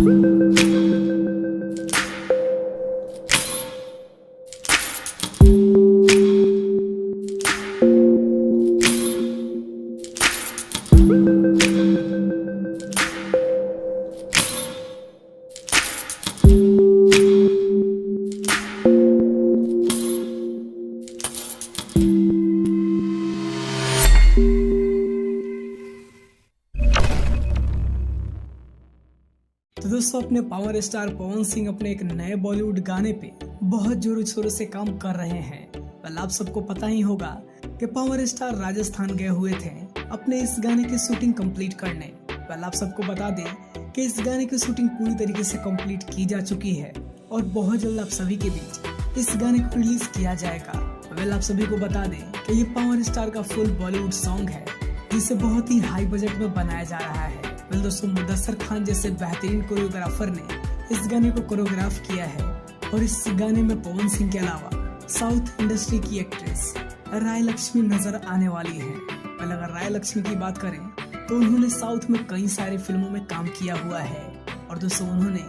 तो दोस्तों, अपने पावर स्टार पवन सिंह अपने एक नए बॉलीवुड गाने पे बहुत जोरों शोरों से काम कर रहे हैं। वेल, आप सबको पता ही होगा कि पावर स्टार राजस्थान गए हुए थे अपने इस गाने की शूटिंग कंप्लीट करने। वेल, आप सबको बता दें कि इस गाने की शूटिंग पूरी तरीके से कंप्लीट की जा चुकी है और बहुत जल्द आप सभी के बीच इस गाने को रिलीज किया जाएगा। वेल, आप सभी को बता दें कि ये पावर स्टार का फुल बॉलीवुड सॉन्ग है जिसे बहुत ही हाई बजट में बनाया जा रहा है। वेल दोस्तों, मुदस्सर खान जैसे बेहतरीन कोरियोग्राफर ने इस गाने को कोरियोग्राफ किया है और इस गाने में पवन सिंह के अलावा साउथ इंडस्ट्री की एक्ट्रेस राय लक्ष्मी नजर आने वाली है। वेल, अगर राय लक्ष्मी की बात करें तो उन्होंने साउथ में कई सारे फिल्मों में काम किया हुआ है और दोस्तों उन्होंने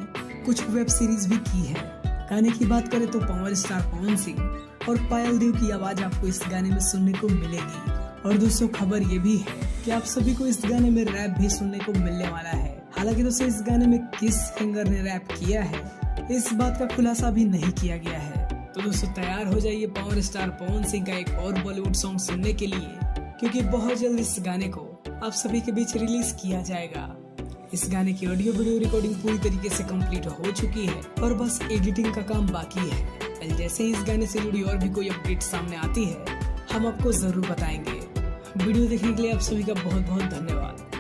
कुछ वेब सीरीज भी की है। गाने की बात करें तो पावर स्टार पवन सिंह और पायल देव की आवाज आपको इस गाने में सुनने को मिलेगी। और दोस्तों, खबर ये भी है कि आप सभी को इस गाने में रैप भी सुनने को मिलने वाला है। हालांकि दोस्तों, इस गाने में किस सिंगर ने रैप किया है इस बात का खुलासा भी नहीं किया गया है। तो दोस्तों, तैयार हो जाइए पावर स्टार पवन सिंह का एक और बॉलीवुड सॉन्ग सुनने के लिए, क्योंकि बहुत जल्द इस गाने को आप सभी के बीच रिलीज किया जाएगा। इस गाने की ऑडियो वीडियो रिकॉर्डिंग पूरी तरीके से कंप्लीट हो चुकी है और बस एडिटिंग का काम बाकी है। जैसे ही इस गाने से जुड़ी और भी कोई अपडेट सामने आती है हम आपको जरूर बताएंगे। वीडियो देखने के लिए आप सभी का बहुत बहुत धन्यवाद।